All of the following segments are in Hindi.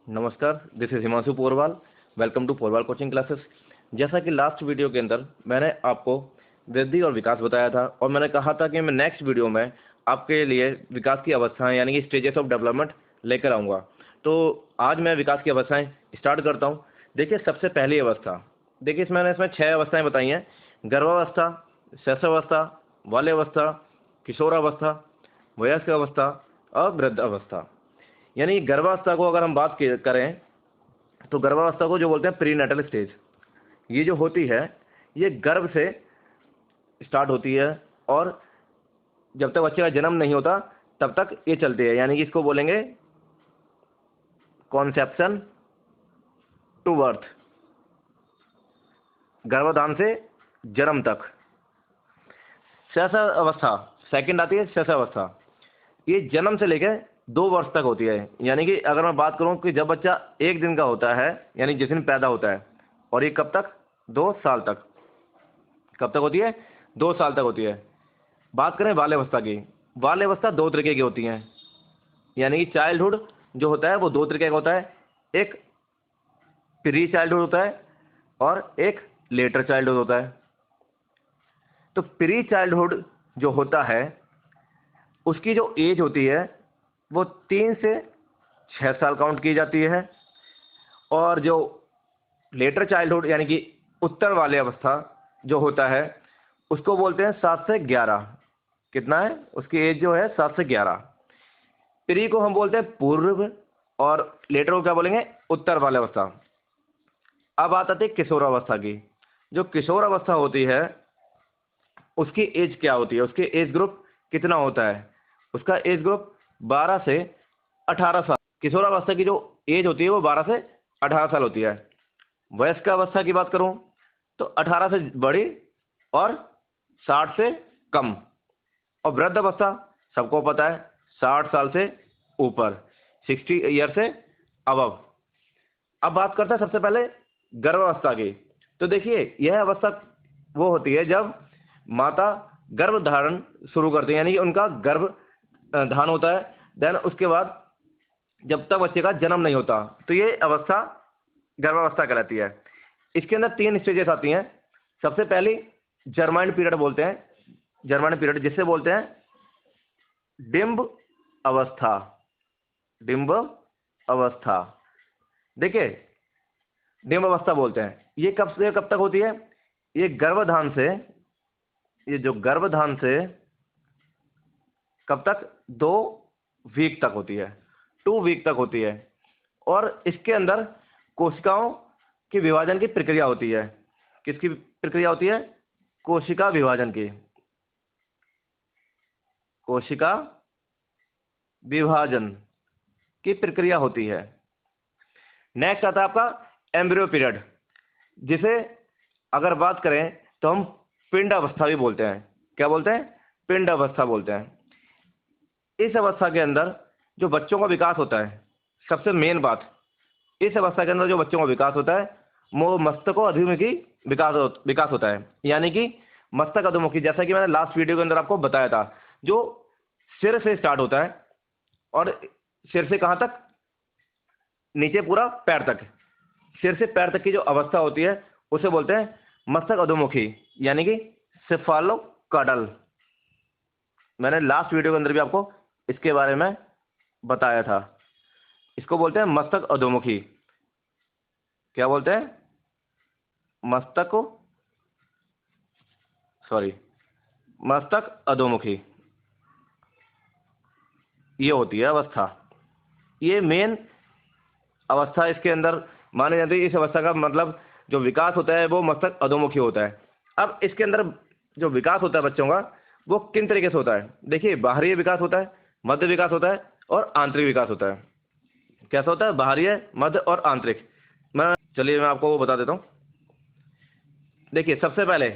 नमस्कार, this is Himanshu Porwal. Welcome to Porwal coaching classes. जैसा कि लास्ट वीडियो के अंदर मैंने आपको वृद्धि और विकास बताया था और मैंने कहा था कि मैं नेक्स्ट वीडियो में आपके लिए विकास की अवस्थाएं यानी कि स्टेजेस ऑफ डेवलपमेंट लेकर आऊँगा। तो आज मैं विकास की अवस्थाएं स्टार्ट करता हूँ। देखिए, सबसे पहली अवस्था, देखिए इसमें 6 अवस्थाएं बताई हैं: गर्भावस्था, शैशवावस्था, बाल्यावस्था, किशोरावस्था, वयस्क अवस्था और वृद्ध अवस्था। यानी गर्भावस्था को अगर हम बात करें तो गर्भावस्था को जो बोलते हैं प्रीनेटल स्टेज, ये जो होती है ये गर्भ से स्टार्ट होती है और जब तक बच्चे का जन्म नहीं होता तब तक ये चलती है। यानी कि इसको बोलेंगे कॉन्सेप्शन टू बर्थ, गर्भाधान से जन्म तक। शैशव अवस्था सेकंड आती है। शैशव अवस्था ये जन्म से लेकर 2 वर्ष तक होती है। यानी कि अगर मैं बात करूं कि जब बच्चा 1 दिन का होता है यानी जिस दिन पैदा होता है, और ये कब तक? 2 साल तक। कब तक होती है? 2 साल तक होती है। बात करें बाल्यावस्था की, बाल्यावस्था 2 तरीके की होती हैं। यानी कि चाइल्डहुड जो होता है वो 2 तरीके का होता है। एक प्री चाइल्डहुड होता है और एक लेटर चाइल्डहुड होता है। तो प्री चाइल्डहुड जो होता है उसकी जो एज होती है वो 3 से 6 साल काउंट की जाती है, और जो लेटर चाइल्डहुड यानी कि उत्तर वाले अवस्था जो होता है उसको बोलते हैं 7 से 11। कितना है उसकी एज जो है? 7 से 11। प्री को हम बोलते हैं पूर्व और लेटर को क्या बोलेंगे? उत्तर वाले अवस्था। अब बात आती है किशोरावस्था की। जो किशोरावस्था होती है उसकी एज क्या होती है? उसके एज ग्रुप कितना होता है? उसका एज ग्रुप 12 से 18 साल। किशोरावस्था की जो एज होती है वो 12 से 18 साल होती है। वयस्क अवस्था की बात करूं तो 18 से बड़ी और 60 से कम। और वृद्ध अवस्था सबको पता है 60 साल से ऊपर, 60 ईयर से अबव। अब बात करते हैं सबसे पहले गर्भावस्था की। तो देखिए, यह अवस्था वो होती है जब माता गर्भ धारण शुरू करती है, यानी कि उनका गर्भ धान होता है। देन उसके बाद जब तक बच्चे का जन्म नहीं होता तो ये अवस्था गर्भावस्था कहलाती है। इसके अंदर 3 स्टेजेस आती हैं। सबसे पहली जर्माइन पीरियड बोलते हैं, जर्माइन पीरियड जिसे बोलते हैं डिम्ब अवस्था। डिम्ब अवस्था, देखिए डिम्ब अवस्था बोलते हैं। ये कब से कब तक होती है? ये गर्भधान से, ये जो गर्भधान से कब तक? 2 वीक तक होती है, 2 वीक तक होती है। और इसके अंदर कोशिकाओं की विभाजन की प्रक्रिया होती है। किसकी प्रक्रिया होती है? कोशिका विभाजन की। कोशिका विभाजन की प्रक्रिया होती है। नेक्स्ट आता है आपका एम्ब्रियो पीरियड, जिसे अगर बात करें तो हम पिंड अवस्था भी बोलते हैं। क्या बोलते हैं? पिंड अवस्था बोलते हैं। इस अवस्था के अंदर जो बच्चों का विकास होता है, सबसे मेन बात, इस अवस्था के अंदर जो बच्चों का विकास होता है वो मस्तक अधोमुखी विकास होता है। यानी कि मस्तक अधोमुखी, जैसा कि मैंने लास्ट वीडियो के अंदर आपको बताया था, जो सिर से स्टार्ट होता है और सिर से कहां तक? नीचे पूरा पैर तक। सिर से पैर तक की जो अवस्था होती है उसे बोलते हैं मस्तक अधोमुखी, यानी कि सेफालोकाडल। मैंने लास्ट वीडियो के अंदर भी आपको इसके बारे में बताया था। इसको बोलते हैं मस्तक अधोमुखी। क्या बोलते हैं? मस्तक को, सॉरी, मस्तक अधोमुखी, ये होती है अवस्था। ये मेन अवस्था इसके अंदर मानी जाती है। इस अवस्था का मतलब जो विकास होता है वो मस्तक अधोमुखी होता है। अब इसके अंदर जो विकास होता है बच्चों का वो किन तरीके से होता है? देखिए, बाहरी विकास होता है, मध्य विकास होता है और आंतरिक विकास होता है। कैसा होता है? बाहरी, मध्य और आंतरिक। चलिए मैं आपको वो बता देता हूँ। देखिए, सबसे पहले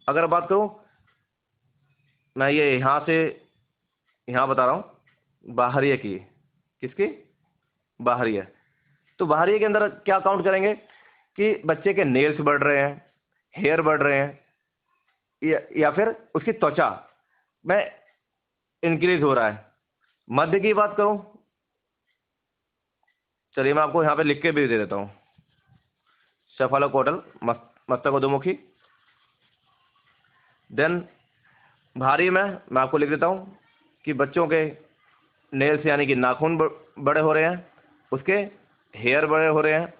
अगर बात करूँ, मैं ये यहाँ से यहाँ बता रहा हूँ बाहरी की। किसकी? बाहरी है। तो बाहरी के अंदर क्या काउंट करेंगे कि बच्चे के नेल्स बढ़ रहे हैं, हेयर बढ़ रहे हैं, या फिर उसकी त्वचा में इंक्रीज हो रहा है। मध्य की बात करूं चलिए मैं आपको यहाँ पे लिख के भी दे देता हूँ। सेफालोकोटल मस्तक अधोमुखी। देन भारी में मैं आपको लिख देता हूँ कि बच्चों के नेल्स यानी कि नाखून बड़े हो रहे हैं, उसके हेयर बड़े हो रहे हैं,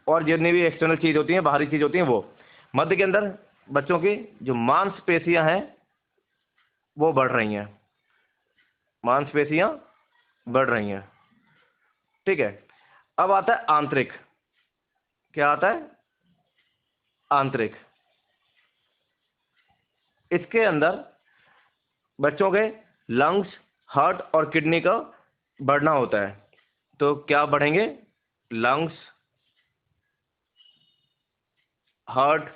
और जितनी भी एक्सटर्नल चीज़ होती हैं, बाहरी चीज़ होती हैं, वो मध्य के अंदर बच्चों की जो मांसपेशियां हैं वो बढ़ रही हैं, मांसपेशियां बढ़ रही हैं। ठीक है। अब आता है आंतरिक। क्या आता है? आंतरिक। इसके अंदर बच्चों के लंग्स, हार्ट और किडनी का बढ़ना होता है। तो क्या बढ़ेंगे? Lungs, heart,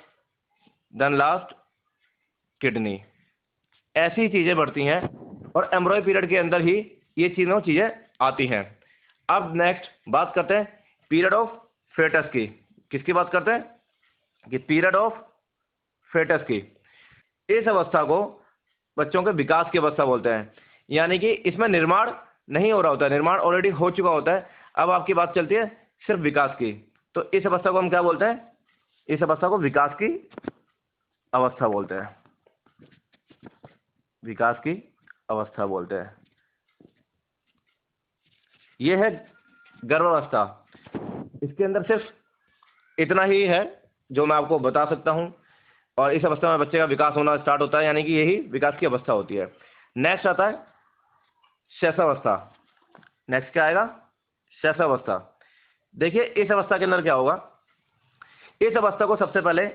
then last kidney, ऐसी चीजें बढ़ती हैं और एम्ब्रॉय पीरियड के अंदर ही ये तीनों चीजें आती हैं। अब नेक्स्ट बात करते हैं पीरियड ऑफ फेटस की। किसकी बात करते हैं? कि पीरियड ऑफ फेटस की। इस अवस्था को बच्चों के विकास की अवस्था बोलते हैं, यानी कि इसमें निर्माण नहीं हो रहा होता है, निर्माण ऑलरेडी हो चुका होता है। अब आपकी बात चलती है सिर्फ विकास की। तो इस अवस्था को हम क्या बोलते हैं? इस अवस्था को विकास की अवस्था बोलते हैं, विकास की अवस्था बोलते हैं। यह है गर्भावस्था। इसके अंदर सिर्फ इतना ही है जो मैं आपको बता सकता हूं, और इस अवस्था में बच्चे का विकास होना स्टार्ट होता है, यानी कि यही विकास की अवस्था होती है। नेक्स्ट आता है शैशवावस्था। नेक्स्ट क्या आएगा? शैशवावस्था। देखिए इस अवस्था के अंदर क्या होगा, इस अवस्था को सबसे पहले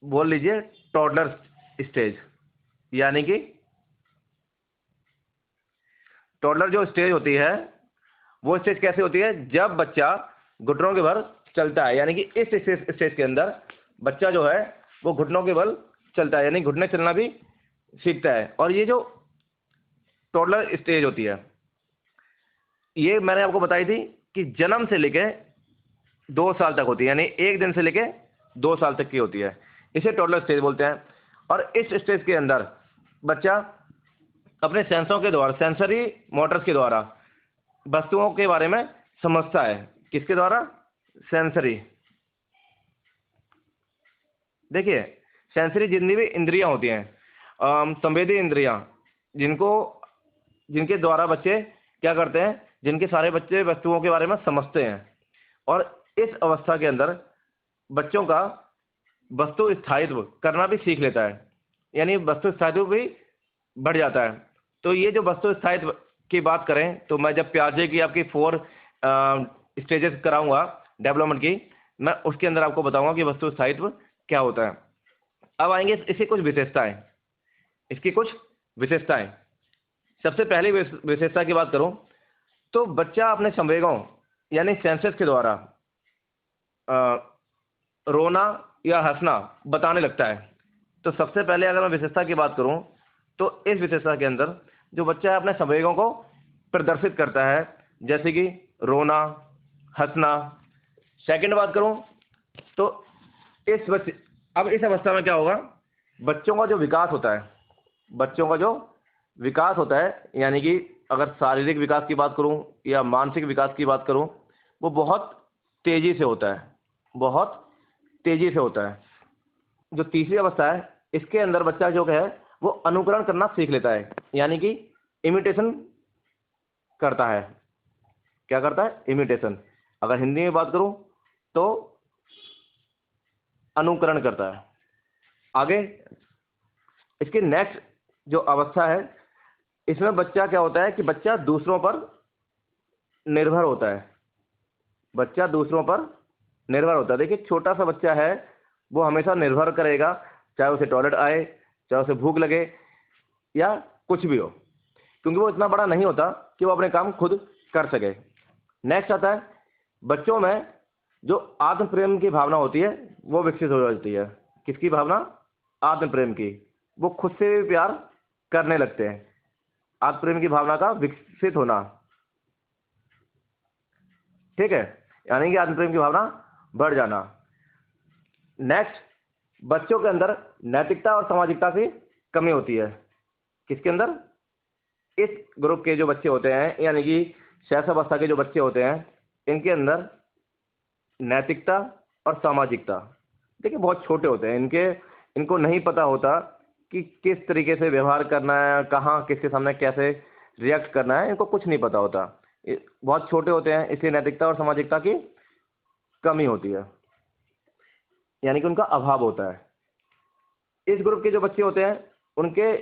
बोल लीजिए टॉडलर स्टेज, यानी कि टॉडलर जो स्टेज होती है वो स्टेज कैसे होती है? जब बच्चा घुटनों के बल चलता है, यानी कि इस स्टेज के अंदर बच्चा जो है वो घुटनों के बल चलता है, यानी घुटने चलना भी सीखता है। और ये जो टॉडलर स्टेज होती है, ये मैंने आपको बताई थी कि जन्म से लेके 2 साल तक होती है, यानी 1 दिन से लेके 2 साल तक की होती है। इसे टॉडलर स्टेज बोलते हैं। और इस स्टेज के अंदर बच्चा अपने सेंसों के द्वारा, सेंसरी मोटर्स के द्वारा वस्तुओं के बारे में समझता है। किसके द्वारा? सेंसरी। देखिए सेंसरी जितनी भी इंद्रियां होती हैं, संवेदी इंद्रियां, जिनके द्वारा बच्चे क्या करते हैं, जिनके सारे बच्चे वस्तुओं के बारे में समझते हैं। और इस अवस्था के अंदर बच्चों का वस्तु स्थायित्व करना भी सीख लेता है, यानी वस्तु स्थायित्व भी बढ़ जाता है। तो ये जो वस्तु स्थायित्व की बात करें तो मैं जब प्याजे की आपकी 4 स्टेजेस कराऊंगा डेवलपमेंट की, मैं उसके अंदर आपको बताऊंगा कि वस्तु स्थायित्व क्या होता है। अब आएंगे इसकी कुछ विशेषताएं, इसकी कुछ विशेषताएं। सबसे पहली विशेषता की बात करूं तो बच्चा अपने संवेगों यानी सेंसेस के द्वारा रोना या हंसना बताने लगता है। तो सबसे पहले अगर मैं विशेषता की बात करूं तो इस विशेषता के अंदर जो बच्चा है अपने संवेगों को प्रदर्शित करता है, जैसे कि रोना, हंसना। सेकंड बात करूं तो अब इस अवस्था में क्या होगा, बच्चों का जो विकास होता है, बच्चों का जो विकास होता है, यानी कि अगर शारीरिक विकास की बात करूं या मानसिक विकास की बात करूं, वो बहुत तेजी से होता है, बहुत तेजी से होता है। जो तीसरी अवस्था है, इसके अंदर बच्चा जो है वो अनुकरण करना सीख लेता है, यानी कि इमिटेशन करता है। क्या करता है? इमिटेशन। अगर हिंदी में बात करूं तो अनुकरण करता है। आगे इसके नेक्स्ट जो अवस्था है, इसमें बच्चा क्या होता है कि बच्चा दूसरों पर निर्भर होता है, बच्चा दूसरों पर निर्भर होता है। देखिए छोटा सा बच्चा है वो हमेशा निर्भर करेगा, चाहे उसे टॉयलेट आए, चाहे उसे भूख लगे या कुछ भी हो, क्योंकि वो इतना बड़ा नहीं होता कि वो अपने काम खुद कर सके। नेक्स्ट आता है बच्चों में जो आत्म प्रेम की भावना होती है वो विकसित हो जाती है। किसकी भावना? आत्म प्रेम की। वो खुद से भी प्यार करने लगते हैं। आत्म प्रेम की भावना का विकसित होना, ठीक है, यानी कि आत्म प्रेम की भावना बढ़ जाना। नेक्स्ट, बच्चों के अंदर नैतिकता और सामाजिकता की कमी होती है। किसके अंदर? इस ग्रुप के जो बच्चे होते हैं, यानी कि शैशवावस्था के जो बच्चे होते हैं, इनके अंदर नैतिकता और सामाजिकता। देखिए बहुत छोटे होते हैं, इनको नहीं पता होता कि किस तरीके से व्यवहार करना है, कहाँ किसके सामने कैसे रिएक्ट करना है, इनको कुछ नहीं पता होता। बहुत छोटे होते हैं, इसलिए नैतिकता और सामाजिकता की कमी होती है, यानी कि उनका अभाव होता है। इस ग्रुप के जो बच्चे होते हैं उनके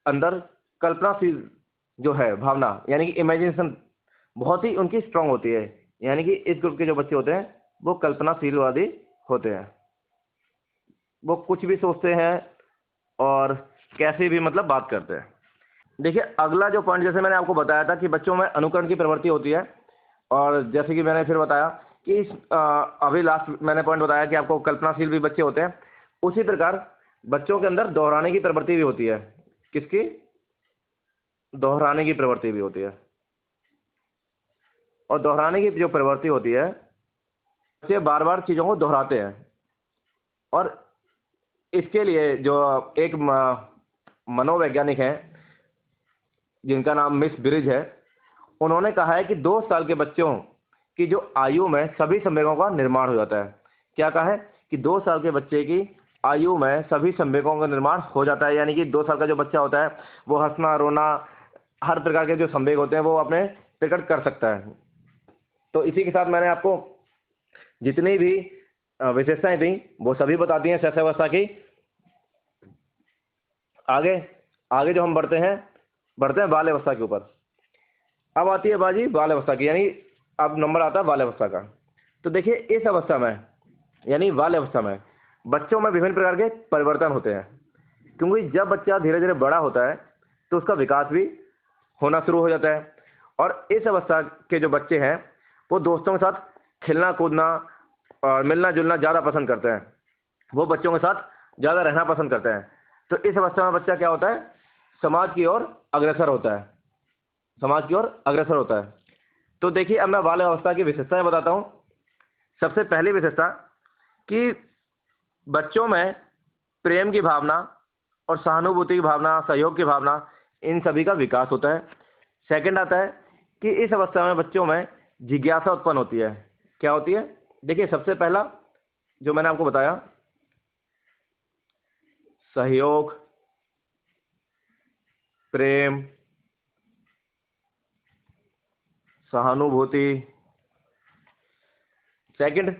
अंदर कल्पनाशील जो है भावना, यानी कि इमेजिनेशन बहुत ही उनकी स्ट्रांग होती है। यानी कि इस ग्रुप के जो बच्चे होते हैं वो कल्पनाशीलवादी होते हैं, वो कुछ भी सोचते हैं और कैसे भी मतलब बात करते हैं। देखिए अगला जो पॉइंट, जैसे मैंने आपको बताया था कि बच्चों में अनुकरण की प्रवृत्ति होती है, और जैसे कि मैंने फिर बताया कि अभी लास्ट मैंने पॉइंट बताया कि आपको कल्पनाशील भी बच्चे होते हैं। उसी प्रकार बच्चों के अंदर दोहराने की प्रवृत्ति भी होती है। किसकी? दोहराने की प्रवृत्ति भी होती है। और दोहराने की जो प्रवृत्ति होती है, बच्चे बार बार चीज़ों को दोहराते हैं। और इसके लिए जो एक मनोवैज्ञानिक हैं जिनका नाम मिस ब्रिज है, उन्होंने कहा है कि 2 साल के बच्चों की जो आयु में सभी संवेगों का निर्माण हो जाता है। क्या कहा है? कि 2 साल के बच्चे की आयु में सभी संवेगों का निर्माण हो जाता है। यानी कि 2 साल का जो बच्चा होता है वो हंसना, रोना, हर प्रकार के जो संवेग होते हैं वो अपने प्रकट कर सकता है। तो इसी के साथ मैंने आपको जितनी भी विशेषताएं थी वो सभी बताती हैं शैशवावस्था की। आगे जो हम बढ़ते हैं बाल्यावस्था के ऊपर। अब आती है बाजी बाल्यावस्था की, यानी अब नंबर आता है बाल्यावस्था का। तो देखिए इस अवस्था में, यानी बाल्यावस्था में, बच्चों में विभिन्न प्रकार के परिवर्तन होते हैं, क्योंकि जब बच्चा धीरे धीरे बड़ा होता है तो उसका विकास भी होना शुरू हो जाता है। और इस अवस्था के जो बच्चे हैं वो दोस्तों के साथ खेलना कूदना और मिलना जुलना ज़्यादा पसंद करते हैं, वो बच्चों के साथ ज़्यादा रहना पसंद करते हैं। तो इस अवस्था में बच्चा क्या होता है? समाज की ओर अग्रसर होता है। तो देखिए अब मैं बाल्यावस्था की विशेषताएं बताता हूँ। सबसे पहली विशेषता कि बच्चों में प्रेम की भावना और सहानुभूति की भावना, सहयोग की भावना, इन सभी का विकास होता है। सेकंड आता है कि इस अवस्था में बच्चों में जिज्ञासा उत्पन्न होती है। क्या होती है? देखिए सबसे पहला जो मैंने आपको बताया, सहयोग, प्रेम, सहानुभूति। सेकंड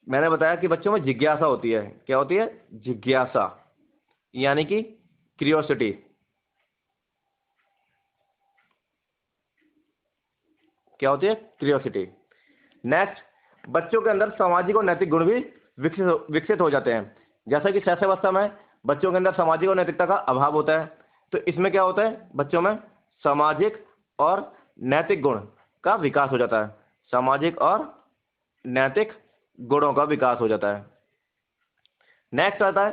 मैंने बताया कि बच्चों में जिज्ञासा होती है। क्या होती है? जिज्ञासा, यानी कि क्यूरियोसिटी। क्या होती है? क्यूरियोसिटी। नेक्स्ट, बच्चों के अंदर सामाजिक और नैतिक गुण भी विकसित हो जाते हैं। जैसा कि शैशवावस्था में बच्चों के अंदर सामाजिक और नैतिकता का अभाव होता है, तो इसमें क्या होता है? बच्चों में सामाजिक और नैतिक गुण का विकास हो जाता है। सामाजिक और नैतिक गुणों का विकास हो जाता है। नेक्स्ट आता है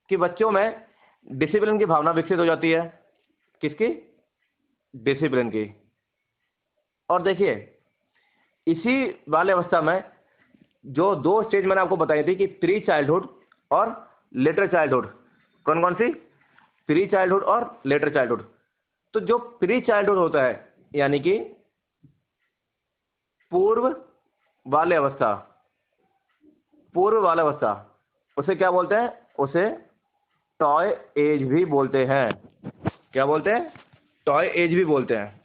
कि बच्चों में डिसिप्लिन की भावना विकसित हो जाती है। किसकी? डिसिप्लिन की। और देखिए इसी बाल्यावस्था में जो 2 स्टेज मैंने आपको बताई थी कि प्री चाइल्डहुड और लेटर चाइल्डहुड, कौन कौन सी? प्री चाइल्डहुड और लेटर चाइल्डहुड। तो जो प्री चाइल्डहुड होता है, यानी कि पूर्व बाल्यावस्था, उसे क्या बोलते हैं? उसे टॉय एज भी बोलते हैं। क्या बोलते हैं? टॉय एज भी बोलते हैं।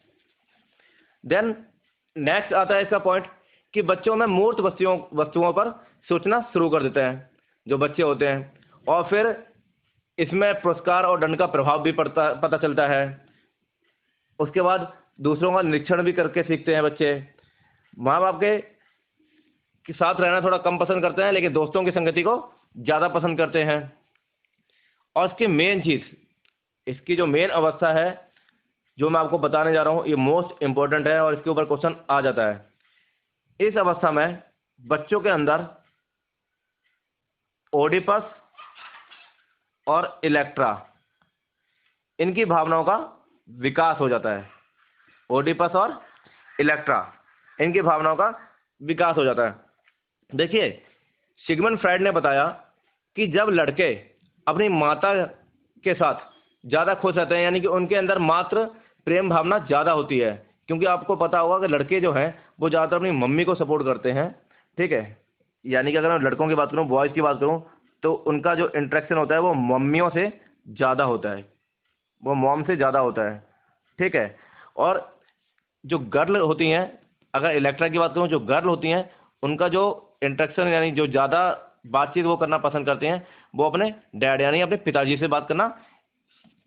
देन नेक्स्ट आता है इसका पॉइंट कि बच्चों में मूर्त वस्तुओं पर सोचना शुरू कर देते हैं जो बच्चे होते हैं, और फिर इसमें पुरस्कार और दंड का प्रभाव भी पता चलता है। उसके बाद दूसरों का निरीक्षण भी करके सीखते हैं बच्चे। माँ बाप के साथ रहना थोड़ा कम पसंद करते हैं, लेकिन दोस्तों की संगति को ज़्यादा पसंद करते हैं। और इसकी मेन चीज़, इसकी जो मेन अवस्था है जो मैं आपको बताने जा रहा हूँ, ये मोस्ट इंपॉर्टेंट है और इसके ऊपर क्वेश्चन आ जाता है। इस अवस्था में बच्चों के अंदर ओडिपस और इलेक्ट्रा, इनकी भावनाओं का विकास हो जाता है। ओडिपस और इलेक्ट्रा, इनकी भावनाओं का विकास हो जाता है। देखिए सिगमंड फ्राइड ने बताया कि जब लड़के अपनी माता के साथ ज़्यादा खुश रहते हैं, यानी कि उनके अंदर मात्र प्रेम भावना ज़्यादा होती है, क्योंकि आपको पता होगा कि लड़के जो हैं वो ज़्यादातर अपनी मम्मी को सपोर्ट करते हैं, ठीक है। यानी कि अगर मैं लड़कों की बात करूँ, बॉयज़ की बात करूँ, तो उनका जो इंटरेक्शन होता है वो मम्मियों से ज़्यादा होता है, वो मॉम से ज़्यादा होता है, ठीक है। और जो गर्ल होती हैं, अगर इलेक्ट्रा की बात करूँ, जो गर्ल होती हैं उनका जो इंटरेक्शन यानी जो ज़्यादा बातचीत वो करना पसंद करती हैं, वो अपने डैड यानी अपने पिताजी से बात करना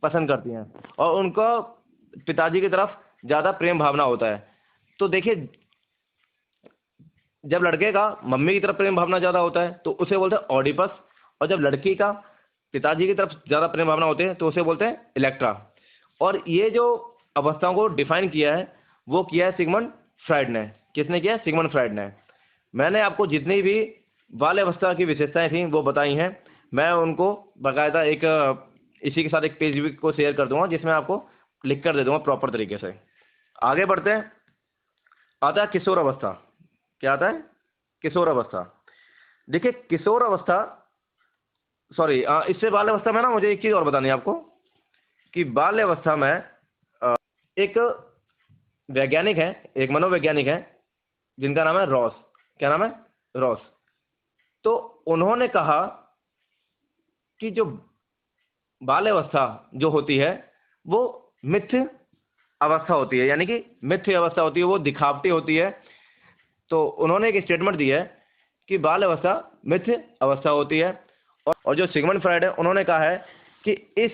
पसंद करती हैं, और उनको पिताजी की तरफ ज़्यादा प्रेम भावना होता है। तो देखिए, जब लड़के का मम्मी की तरफ प्रेम भावना ज़्यादा होता है तो उसे बोलते हैं ऑडिपस, और जब लड़की का पिताजी की तरफ ज़्यादा प्रेम भावना होते हैं तो उसे बोलते हैं इलेक्ट्रा। और ये जो अवस्थाओं को डिफाइन किया है वो किया है सिगमंड फ्राइड ने। किसने किया है? सिगमंड फ्राइड ने। मैंने आपको जितनी भी बाल अवस्था की विशेषताएं थी वो बताई हैं। मैं उनको बाकायदा एक इसी के साथ एक पेज भी को शेयर कर दूंगा जिसमें आपको लिख कर दे दूंगा प्रॉपर तरीके से। आगे बढ़ते हैं। आता है किशोर अवस्था। क्या आता है? किशोर अवस्था। देखिए किशोर अवस्था, सॉरी, इससे बाल अवस्था में ना मुझे एक चीज़ और बतानी है आपको कि बाल्य अवस्था में एक वैज्ञानिक है, एक मनोवैज्ञानिक है जिनका नाम है रॉस। क्या नाम है? रॉस। तो उन्होंने कहा कि जो बाल्य अवस्था जो होती है वो मिथ्य अवस्था होती है, यानी कि मिथ्य अवस्था होती है, वो दिखावटी होती है। तो उन्होंने एक स्टेटमेंट दी है कि बाल अवस्था मिथ्य अवस्था होती है। और जो सिगमंड फ्राइड है उन्होंने कहा है कि इस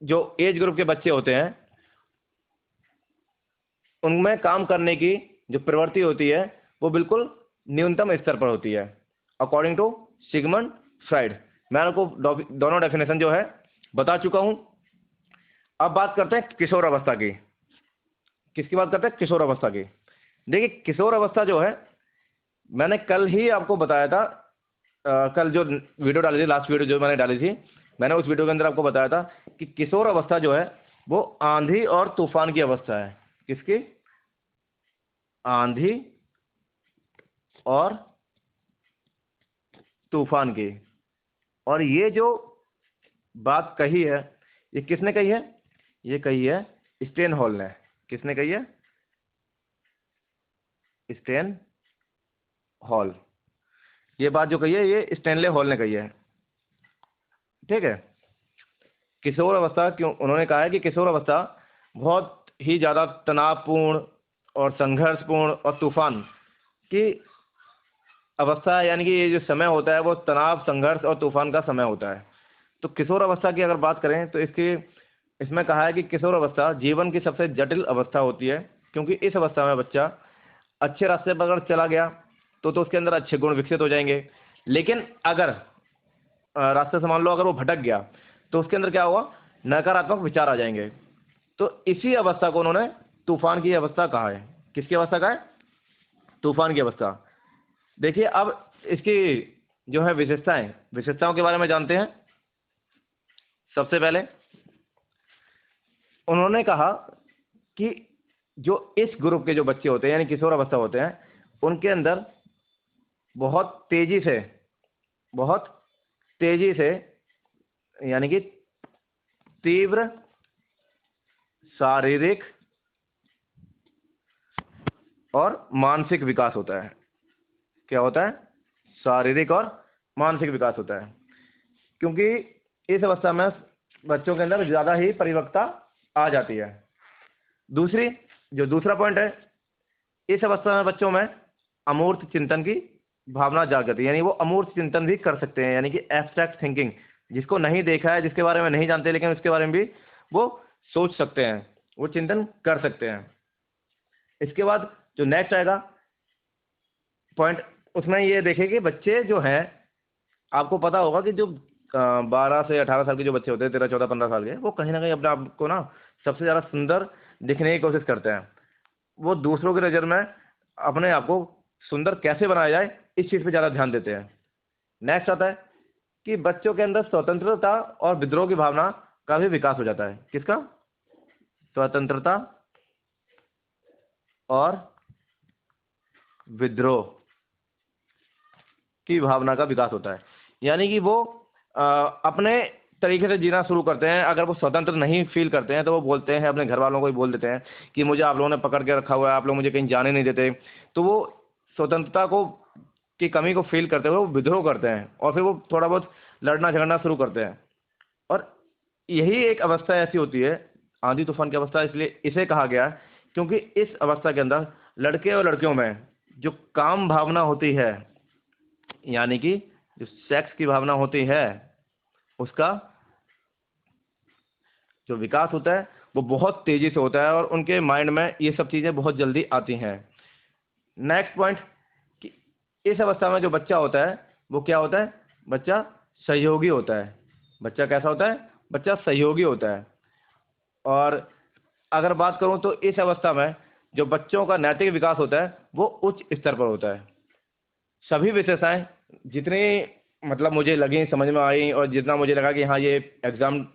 जो एज ग्रुप के बच्चे होते हैं उनमें काम करने की जो प्रवृत्ति होती है वो बिल्कुल न्यूनतम स्तर पर होती है, अकॉर्डिंग टू सिगमंड फ्राइड। मैं आपको दोनों डेफिनेशन जो है बता चुका हूं। अब बात करते हैं किशोर अवस्था की। किसकी बात करते हैं? किशोर अवस्था की। देखिए किशोर अवस्था जो है, मैंने कल ही आपको बताया था, कल जो वीडियो डाली थी, लास्ट वीडियो जो मैंने डाली थी, मैंने उस वीडियो के अंदर आपको बताया था कि किशोर अवस्था जो है वो आंधी और तूफान की अवस्था है। किसकी? आंधी और तूफान की। और ये जो बात कही है ये किसने कही है? ये कही है स्टेन हॉल ने। किसने कही है? Stan Hall. ये बात जो कही है ये स्टेनले हॉल ने कही है, ठीक है। किशोर अवस्था क्यों उन्होंने कहा है कि किशोर अवस्था बहुत ही ज़्यादा तनावपूर्ण और संघर्षपूर्ण और तूफान की अवस्था है, यानी कि ये जो समय होता है वो तनाव, संघर्ष और तूफान का समय होता है। तो किशोर अवस्था की अगर बात करें तो इसमें कहा है कि किशोर अवस्था जीवन की सबसे जटिल अवस्था होती है, क्योंकि इस अवस्था में बच्चा अच्छे रास्ते पर अगर चला गया तो उसके अंदर अच्छे गुण विकसित हो जाएंगे। लेकिन अगर रास्ते से मान लो अगर वो भटक गया तो उसके अंदर क्या होगा? नकारात्मक विचार आ जाएंगे। तो इसी अवस्था को उन्होंने तूफान की अवस्था कहा है। किसकी अवस्था कहा है? तूफान की अवस्था। देखिए अब इसकी जो है विशेषताओं के बारे में जानते हैं। सबसे पहले उन्होंने कहा कि जो इस ग्रुप के जो बच्चे होते हैं यानी किशोर अवस्था होते हैं उनके अंदर बहुत बहुत तेजी से यानी कि तीव्र शारीरिक और मानसिक विकास होता है। क्या होता है? शारीरिक और मानसिक विकास होता है, क्योंकि इस अवस्था में बच्चों के अंदर ज़्यादा ही परिपक्वता आ जाती है। दूसरा पॉइंट है, इस अवस्था में बच्चों में अमूर्त चिंतन की भावना जागृति, यानी वो अमूर्त चिंतन भी कर सकते हैं, यानी कि एब्स्ट्रैक्ट थिंकिंग, जिसको नहीं देखा है, जिसके बारे में नहीं जानते, लेकिन उसके बारे में भी वो सोच सकते हैं, वो चिंतन कर सकते हैं। इसके बाद जो नेक्स्ट आएगा पॉइंट, उसमें ये देखें कि बच्चे जो हैं, आपको पता होगा कि जो 12 से 18 साल के जो बच्चे होते हैं, 13, 14, 15 साल के, वो कहीं ना कहीं अपने आप को ना सबसे ज़्यादा सुंदर दिखने की कोशिश करते हैं। वो दूसरों की नज़र में अपने आप को सुंदर कैसे बनाया जाए इस चीज़ पे ज़्यादा ध्यान देते हैं। नेक्स्ट आता है कि बच्चों के अंदर स्वतंत्रता और विद्रोह की भावना का भी विकास हो जाता है। किसका? स्वतंत्रता और विद्रोह की भावना का विकास होता है, यानी कि वो अपने तरीके से जीना शुरू करते हैं, अगर वो स्वतंत्र नहीं फील करते हैं तो वो बोलते हैं, अपने घर वालों को ही बोल देते हैं कि मुझे आप लोगों ने पकड़ के रखा हुआ है, आप लोग मुझे कहीं जाने नहीं देते। तो वो स्वतंत्रता को की कमी को फील करते हुए वो विद्रोह करते हैं और फिर वो थोड़ा बहुत लड़ना झगड़ना शुरू करते हैं। और यही एक अवस्था ऐसी होती है, आंधी तूफान की अवस्था, इसलिए इसे कहा गया है क्योंकि इस अवस्था के अंदर लड़के और लड़कियों में जो काम भावना होती है, यानी कि जो सेक्स की भावना होती है, उसका जो विकास होता है वो बहुत तेजी से होता है और उनके माइंड में ये सब चीज़ें बहुत जल्दी आती हैं। नेक्स्ट पॉइंट कि इस अवस्था में जो बच्चा होता है वो क्या होता है, बच्चा सहयोगी होता है। बच्चा कैसा होता है, बच्चा सहयोगी होता है। और अगर बात करूं तो इस अवस्था में जो बच्चों का नैतिक विकास होता है वो उच्च स्तर पर होता है। सभी विशेषताएं जितनी मतलब मुझे लगी, समझ में आई और जितना मुझे लगा कि हाँ ये एग्ज़ाम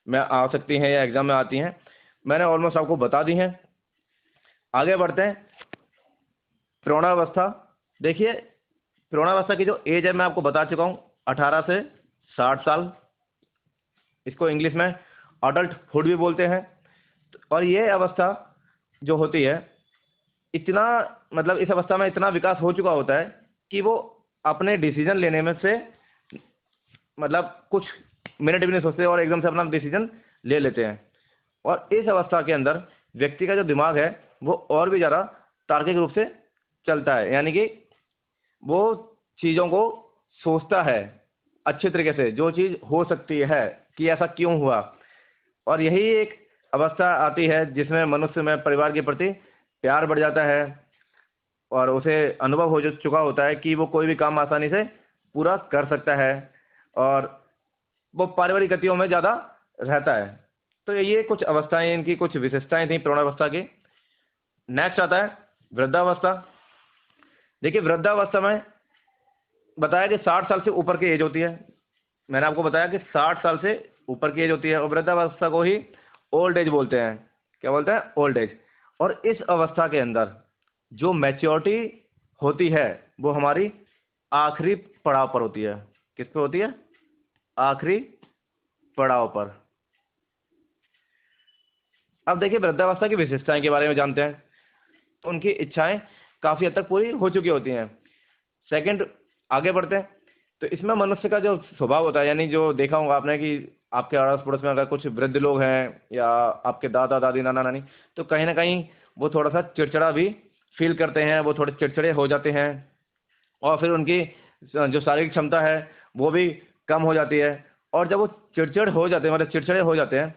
में आ सकती हैं या एग्ज़ाम में आती हैं, मैंने ऑलमोस्ट आपको बता दी हैं। आगे बढ़ते हैं। प्रौढ़ावस्था, देखिए प्रौढ़ावस्था की जो एज है मैं आपको बता चुका हूँ, 18 से 60 साल। इसको इंग्लिश में अडल्ट हुड भी बोलते हैं। और ये अवस्था जो होती है, इतना मतलब इस अवस्था में इतना विकास हो चुका होता है कि वो अपने डिसीजन लेने में से मतलब कुछ मिनट भी नहीं सोचते और एकदम से अपना डिसीजन ले लेते हैं। और इस अवस्था के अंदर व्यक्ति का जो दिमाग है वो और भी ज़्यादा तार्किक रूप से चलता है, यानी कि वो चीज़ों को सोचता है अच्छे तरीके से, जो चीज़ हो सकती है कि ऐसा क्यों हुआ। और यही एक अवस्था आती है जिसमें मनुष्य में परिवार के प्रति प्यार बढ़ जाता है और उसे अनुभव हो चुका होता है कि वो कोई भी काम आसानी से पूरा कर सकता है और वो पारिवारिक गतियों में ज़्यादा रहता है। तो ये कुछ अवस्थाएं, इनकी कुछ विशेषताएं थी प्रौढ़ावस्था की। नेक्स्ट आता है वृद्धावस्था। देखिए वृद्धावस्था में बताया कि 60 साल से ऊपर की एज होती है। मैंने आपको बताया कि 60 साल से ऊपर की एज होती है और वृद्धावस्था को ही ओल्ड एज बोलते हैं। क्या बोलते हैं, ओल्ड एज। और इस अवस्था के अंदर जो मैच्योरिटी होती है वो हमारी आखिरी पड़ाव पर होती है। किस पे होती है, आखिरी पड़ाव पर। अब देखिए वृद्धावस्था की विशेषताएं के बारे में जानते हैं। तो उनकी इच्छाएं काफ़ी हद तक पूरी हो चुकी होती हैं। सेकंड, आगे बढ़ते हैं। तो इसमें मनुष्य का जो स्वभाव होता है, यानी जो देखा होगा आपने कि आपके अड़ोस पड़ोस में अगर कुछ वृद्ध लोग हैं या आपके दादा दादी नाना नानी, तो कहीं ना कहीं वो थोड़ा सा चिड़चिड़ा भी फील करते हैं, वो थोड़े चिड़चिड़े हो जाते हैं और फिर उनकी जो शारीरिक क्षमता है वो भी कम हो जाती है। और जब वो चिड़चिड़ हो जाते हैं, मतलब चिड़चिड़े हो जाते हैं,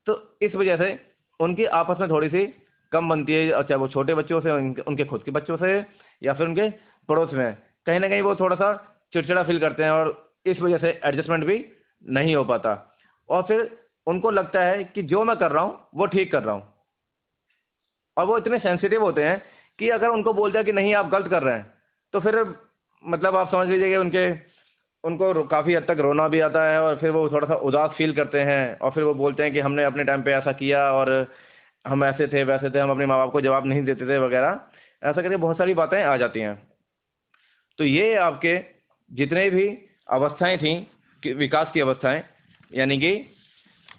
तो इस वजह से उनकी आपस में थोड़ी सी कम बनती है, चाहे वो छोटे बच्चों से, उनके खुद के बच्चों से या फिर उनके पड़ोस में, कहीं ना कहीं वो थोड़ा सा चिड़चिड़ा फील करते हैं और इस वजह से एडजस्टमेंट भी नहीं हो पाता। और फिर उनको लगता है कि जो मैं कर रहा हूँ वो ठीक कर रहा हूँ। और वो इतने सेंसिटिव होते हैं कि अगर उनको बोल दिया कि नहीं आप गलत कर रहे हैं, तो फिर मतलब आप समझ लीजिए कि उनको काफ़ी हद तक रोना भी आता है और फिर वो थोड़ा सा उदास फील करते हैं और फिर वो बोलते हैं कि हमने अपने टाइम पे ऐसा किया और हम ऐसे थे वैसे थे, हम अपने माँ बाप को जवाब नहीं देते थे वगैरह, ऐसा करके बहुत सारी बातें आ जाती हैं। तो ये आपके जितने भी अवस्थाएं थी विकास की अवस्थाएं, यानी कि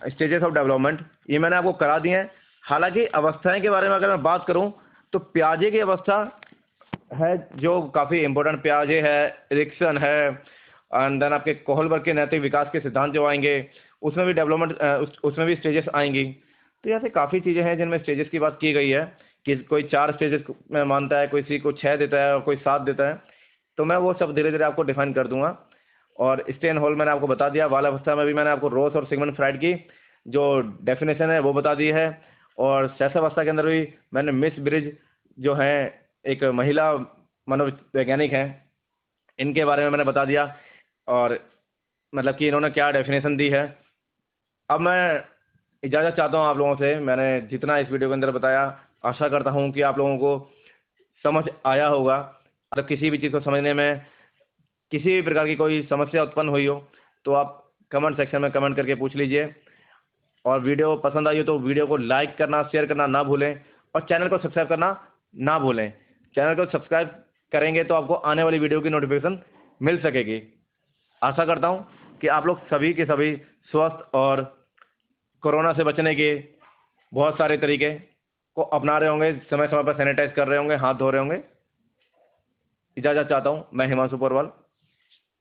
स्टेजेस ऑफ डेवलपमेंट, ये मैंने आपको करा दी हैं। हालांकि अवस्थाएं के बारे में अगर मैं बात करूं तो प्याजे की अवस्था है जो काफ़ी इंपॉर्टेंट। प्याजे है, एरिक्सन है, एंड देन आपके कोहलबर्ग के नैतिक विकास के सिद्धांत जो आएंगे उसमें भी डेवलपमेंट, उसमें भी स्टेजेस आएंगी। तो ऐसे काफ़ी चीज़ें हैं जिनमें स्टेजेस की बात की गई है कि कोई 4 स्टेजेस में मानता है, कोई किसी को 6 देता है और कोई 7 देता है। तो मैं वो सब धीरे धीरे आपको डिफाइन कर दूंगा। और स्टेन हॉल मैंने आपको बता दिया। बाल अवस्था में भी मैंने आपको रोस और सिगमंड फ्राइड की जो डेफिनेशन है वो बता दी है। और शैशवावस्था के अंदर भी मैंने मिस ब्रिज जो है एक महिला मनोवैज्ञानिक हैं, इनके बारे में मैंने बता दिया और मतलब कि इन्होंने क्या डेफिनेशन दी है। अब मैं इजाज़त चाहता हूँ आप लोगों से। मैंने जितना इस वीडियो के अंदर बताया, आशा करता हूँ कि आप लोगों को समझ आया होगा। अगर किसी भी चीज़ को समझने में किसी भी प्रकार की कोई समस्या उत्पन्न हुई हो तो आप कमेंट सेक्शन में कमेंट करके पूछ लीजिए। और वीडियो पसंद आई हो तो वीडियो को लाइक करना, शेयर करना ना भूलें और चैनल को सब्सक्राइब करना ना भूलें। चैनल को सब्सक्राइब करेंगे तो आपको आने वाली वीडियो की नोटिफिकेशन मिल सकेगी। आशा करता हूँ कि आप लोग सभी के सभी स्वस्थ और कोरोना से बचने के बहुत सारे तरीके को अपना रहे होंगे, समय समय पर सैनिटाइज कर रहे होंगे, हाथ धो रहे होंगे। इजाज़त चाहता हूँ, मैं हिमांशु पोरवाल।